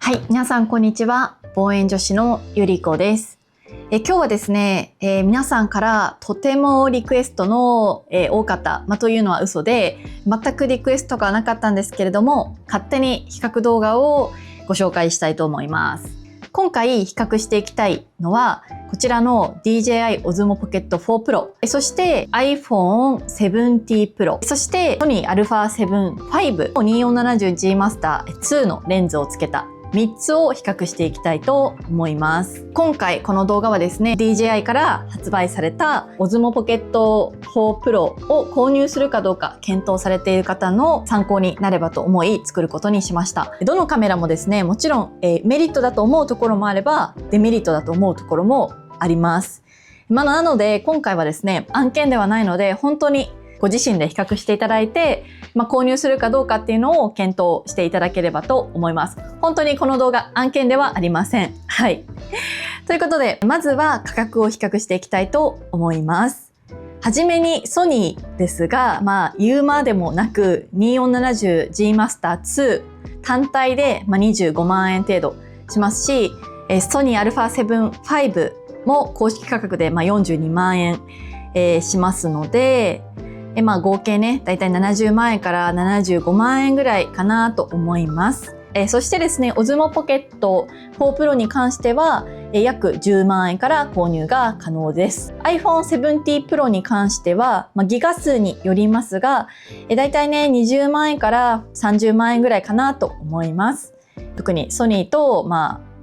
はい、皆さんこんにちは。望遠女子のゆりこです。今日はですね、皆さんからとてもリクエストの、多かった、というのは嘘で、全くリクエストがなかったんですけれども、勝手に比較動画をご紹介したいと思います。今回比較していきたいのは、こちらの DJI Osmo Pocket 4 Pro、そして iPhone 17 Pro、そして Sony α7 V 2470G Master 2のレンズをつけた3つを比較していきたいと思います。今回この動画はですね、DJI から発売された Osmo Pocket 4 Pro を購入するかどうか検討されている方の参考になればと思い作ることにしました。どのカメラもですね、もちろん、メリットだと思うところもあればデメリットだと思うところもあります。なので今回はですね、案件ではないので本当にご自身で比較していただいて、購入するかどうかっていうのを検討していただければと思います。本当にこの動画案件ではありません。はい。ということで、まずは価格を比較していきたいと思います。はじめにソニーですが、言うまでもなく 2470G Master 2単体で25万円程度しますし、ソニー α7 V も公式価格で42万円、しますので、合計ね、だいたい70万円から75万円ぐらいかなと思います。そしてですね、Osmo Pocket 4 Pro に関しては、約10万円から購入が可能です。iPhone 17 Pro に関しては、ギガ数によりますが、だいたいね、20万円から30万円ぐらいかなと思います。特にソニーと、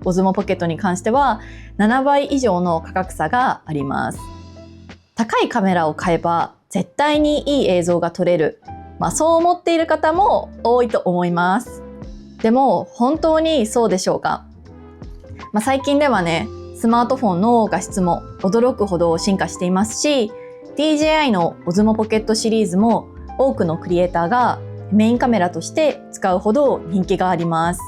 Osmo Pocket に関しては、7倍以上の価格差があります。高いカメラを買えば、絶対にいい映像が撮れる。そう思っている方も多いと思います。でも本当にそうでしょうか？最近ではね、スマートフォンの画質も驚くほど進化していますし、DJI の Osmo Pocket シリーズも多くのクリエイターがメインカメラとして使うほど人気があります。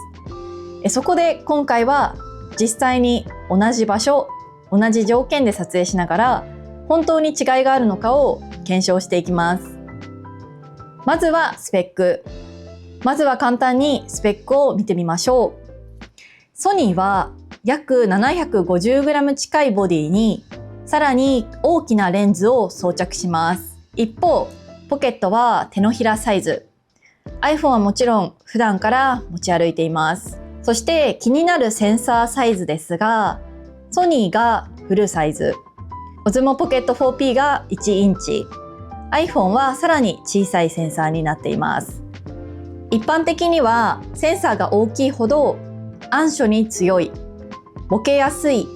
そこで今回は実際に同じ場所、同じ条件で撮影しながら本当に違いがあるのかを検証していきます。まずはスペック。まずは簡単にスペックを見てみましょう。ソニーは約 750g 近いボディにさらに大きなレンズを装着します。一方、ポケットは手のひらサイズ。iPhone はもちろん普段から持ち歩いています。そして気になるセンサーサイズですが、ソニーがフルサイズ。Osmo Pocket 4P が1インチ、iPhone はさらに小さいセンサーになっています。一般的にはセンサーが大きいほど暗所に強い、ボケやすい、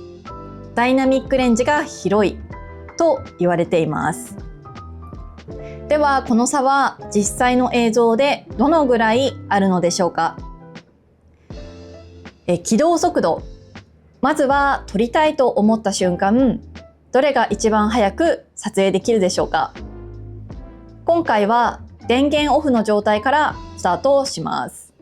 ダイナミックレンジが広いと言われています。ではこの差は実際の映像でどのぐらいあるのでしょうか？起動速度。まずは撮りたいと思った瞬間、どれが一番早く撮影できるでしょうか？今回は電源オフの状態からスタートします。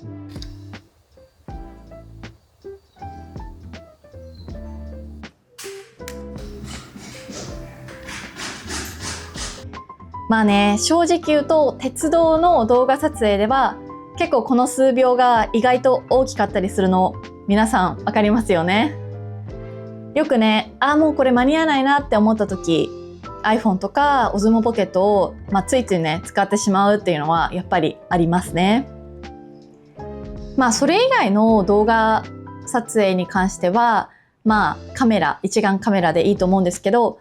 正直言うと鉄道の動画撮影では結構この数秒が意外と大きかったりするの皆さんわかりますよね。よくね、もうこれ間に合わないなって思った時、iPhone とか Osmo Pocket を、ついついね使ってしまうっていうのはやっぱりありますね。それ以外の動画撮影に関してはカメラ、一眼カメラでいいと思うんですけど、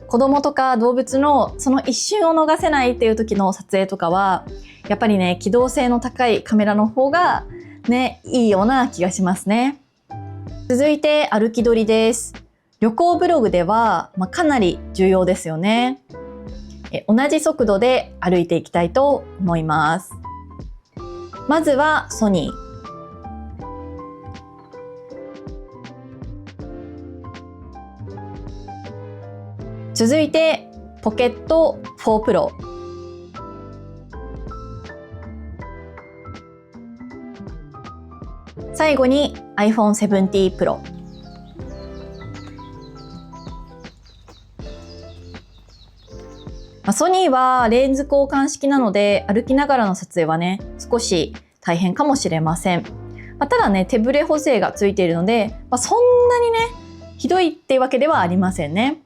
子供とか動物のその一瞬を逃せないっていう時の撮影とかはやっぱりね、機動性の高いカメラの方がね、いいような気がしますね。続いて歩き撮りです。旅行ブログでは、かなり重要ですよね。同じ速度で歩いていきたいと思います。まずはソニー。続いてポケット4 Pro。最後に iPhone 17 Pro。ソニーはレンズ交換式なので歩きながらの撮影はね、少し大変かもしれません。ただね、手ブレ補正がついているので、そんなにね、ひどいっていうわけではありませんね。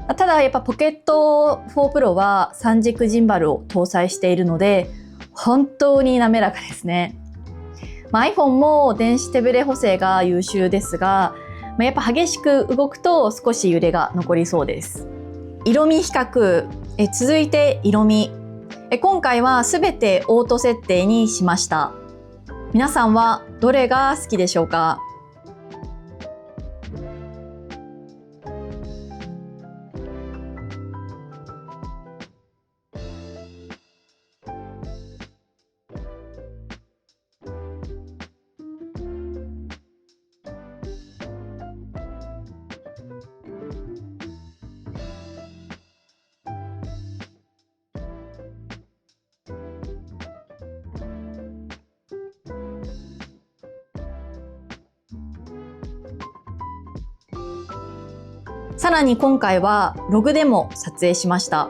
ただやっぱポケット4 Pro は3軸ジンバルを搭載しているので、本当に滑らかですね。iPhone も電子手ブレ補正が優秀ですが、やっぱ激しく動くと少し揺れが残りそうです。色味比較、続いて色味。今回はすべてオート設定にしました。皆さんはどれが好きでしょうか？さらに今回はログでも撮影しました。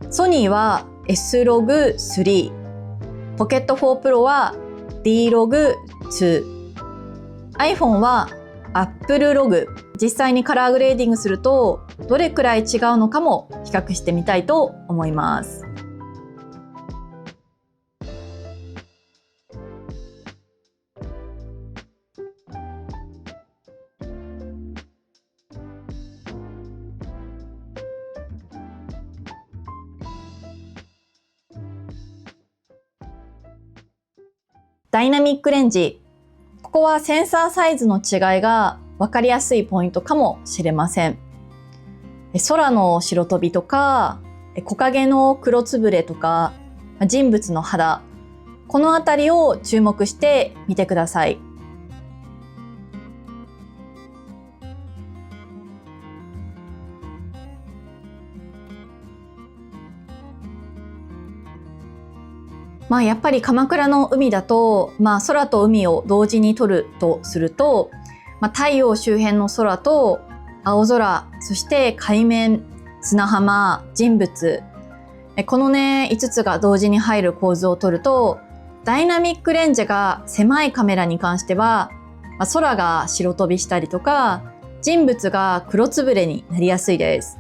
ソニーは S-Log3、ポケット4 Pro は D-Log2、iPhone は Apple Log。実際にカラーグレーディングするとどれくらい違うのかも比較してみたいと思います。ダイナミックレンジ。ここはセンサーサイズの違いが分かりやすいポイントかもしれません。空の白飛びとか、木陰の黒つぶれとか、人物の肌、このあたりを注目してみてください。やっぱり鎌倉の海だと、空と海を同時に撮るとすると、太陽周辺の空と青空、そして海面、砂浜、人物、このね、5つが同時に入る構図を撮ると、ダイナミックレンジが狭いカメラに関しては、空が白飛びしたりとか、人物が黒つぶれになりやすいです。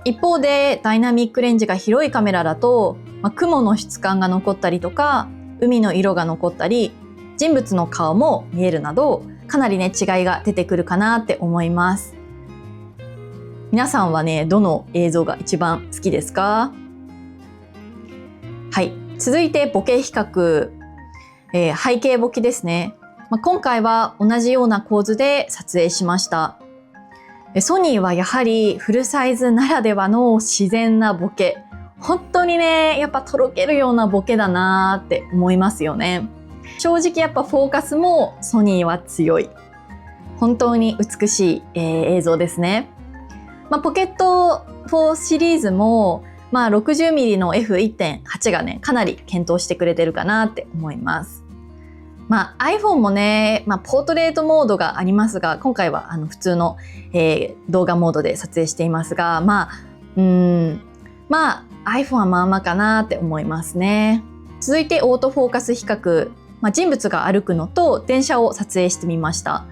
一方でダイナミックレンジが広いカメラだと、雲の質感が残ったりとか、海の色が残ったり、人物の顔も見えるなど、かなりね、違いが出てくるかなって思います。皆さんはね、どの映像が一番好きですか？はい。続いてボケ比較。背景ボケですね。今回は同じような構図で撮影しました。ソニーはやはりフルサイズならではの自然なボケ。本当にね、やっぱとろけるようなボケだなーって思いますよね。正直やっぱフォーカスもソニーは強い。本当に美しい、映像ですね。ポケット4シリーズも、60mm の F1.8 がね、かなり検討してくれてるかなって思います。iPhone もね、ポートレートモードがありますが、今回は普通の、動画モードで撮影していますが、iPhone はまあまあかなって思いますね。続いてオートフォーカス比較。人物が歩くのと電車を撮影してみました。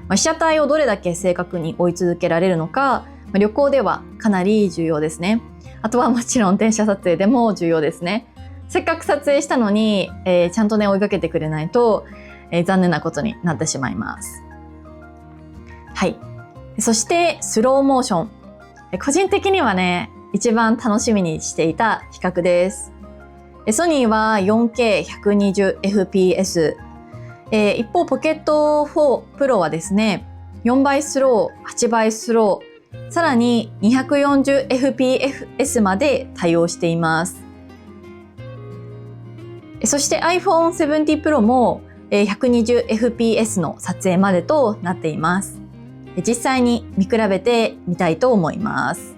被写体をどれだけ正確に追い続けられるのか、旅行ではかなり重要ですね。あとはもちろん電車撮影でも重要ですね。せっかく撮影したのに、ちゃんとね追いかけてくれないと、残念なことになってしまいます。はい。そしてスローモーション。個人的にはね、一番楽しみにしていた比較です。ソニーは 4K120fps。一方、ポケット4 Pro はですね、4倍スロー、8倍スロー、さらに 240fps まで対応しています。そして iPhone 17 Pro も 120fps の撮影までとなっています。実際に見比べてみたいと思います。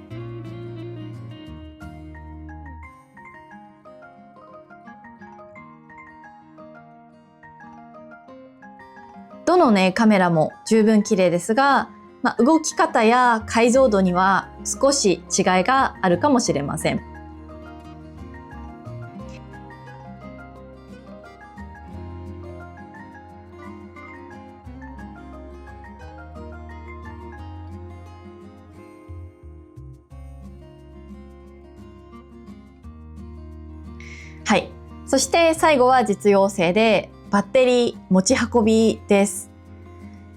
どのね、カメラも十分綺麗ですが、動き方や解像度には少し違いがあるかもしれません。そして最後は実用性でバッテリー持ち運びです。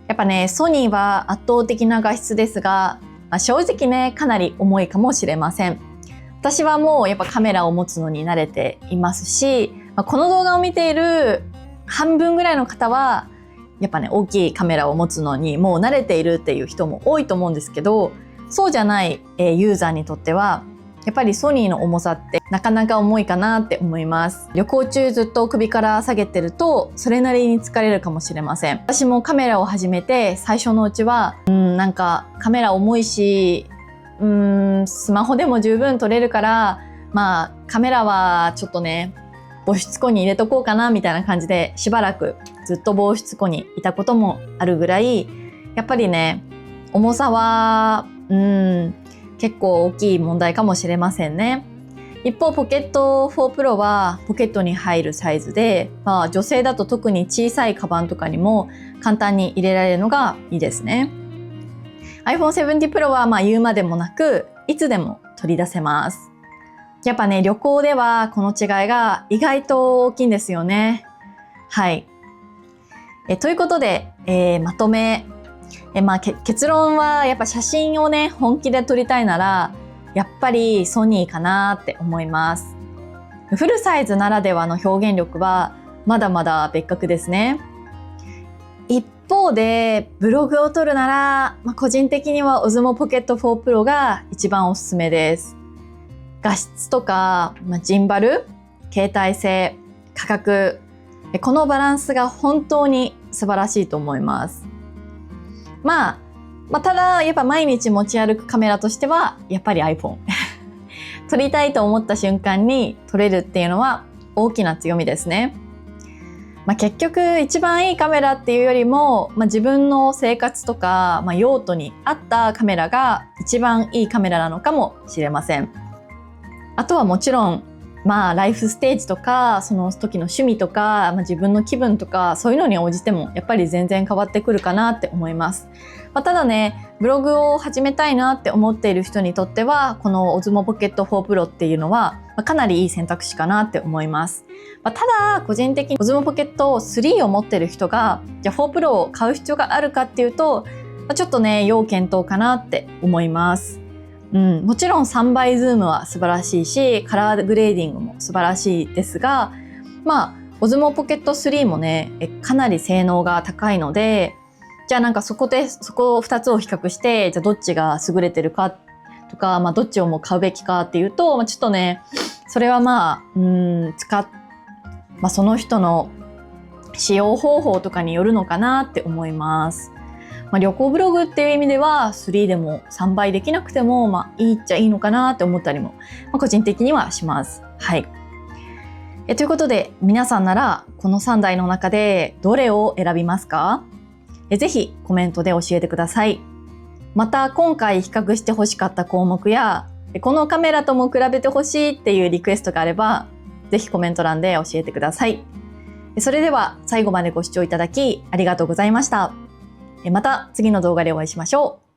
やっぱね、ソニーは圧倒的な画質ですが、正直ね、かなり重いかもしれません。私はもうやっぱカメラを持つのに慣れていますし、この動画を見ている半分ぐらいの方はやっぱね、大きいカメラを持つのにもう慣れているっていう人も多いと思うんですけど、そうじゃないユーザーにとってはやっぱりソニーの重さってなかなか重いかなって思います。旅行中ずっと首から下げてるとそれなりに疲れるかもしれません。私もカメラを始めて最初のうちはなんかカメラ重いしスマホでも十分撮れるからカメラはちょっとね防湿庫に入れとこうかなみたいな感じでしばらくずっと防湿庫にいたこともあるぐらい、やっぱりね重さは結構大きい問題かもしれませんね。一方ポケット4 Pro はポケットに入るサイズで、女性だと特に小さいカバンとかにも簡単に入れられるのがいいですね。iPhone 17 Pro は言うまでもなくいつでも取り出せます。やっぱね、旅行ではこの違いが意外と大きいんですよね。はい。ということで、まとめ。結論はやっぱ写真をね、本気で撮りたいなら、やっぱりソニーかなって思います。フルサイズならではの表現力はまだまだ別格ですね。一方で、ブログを撮るなら、個人的には Osmo Pocket 4 Pro が一番おすすめです。画質とか、ジンバル、携帯性、価格、このバランスが本当に素晴らしいと思います。ただやっぱ毎日持ち歩くカメラとしてはやっぱり iPhone 撮りたいと思った瞬間に撮れるっていうのは大きな強みですね。結局一番いいカメラっていうよりも、自分の生活とか、用途に合ったカメラが一番いいカメラなのかもしれません。あとはもちろんライフステージとかその時の趣味とか、自分の気分とかそういうのに応じてもやっぱり全然変わってくるかなって思います。ただね、ブログを始めたいなって思っている人にとってはこの Osmo Pocket 4 Pro っていうのはかなりいい選択肢かなって思います。ただ個人的に Osmo Pocket 3を持っている人がじゃあ4 Pro を買う必要があるかっていうとちょっとね要検討かなって思います。もちろん3倍ズームは素晴らしいしカラーグレーディングも素晴らしいですが、Osmo Pocket 3もねかなり性能が高いので、じゃあそこ2つを比較してじゃあどっちが優れてるかとか、どっちをもう買うべきかっていうと、ちょっとねそれはその人の使用方法とかによるのかなって思います。旅行ブログっていう意味では3でも3倍できなくてもいいっちゃいいのかなって思ったりも、個人的にはします。はい。ということで皆さんならこの3台の中でどれを選びますか？ぜひコメントで教えてください。また今回比較してほしかった項目やこのカメラとも比べてほしいっていうリクエストがあればぜひコメント欄で教えてください。それでは最後までご視聴いただきありがとうございました。また次の動画でお会いしましょう。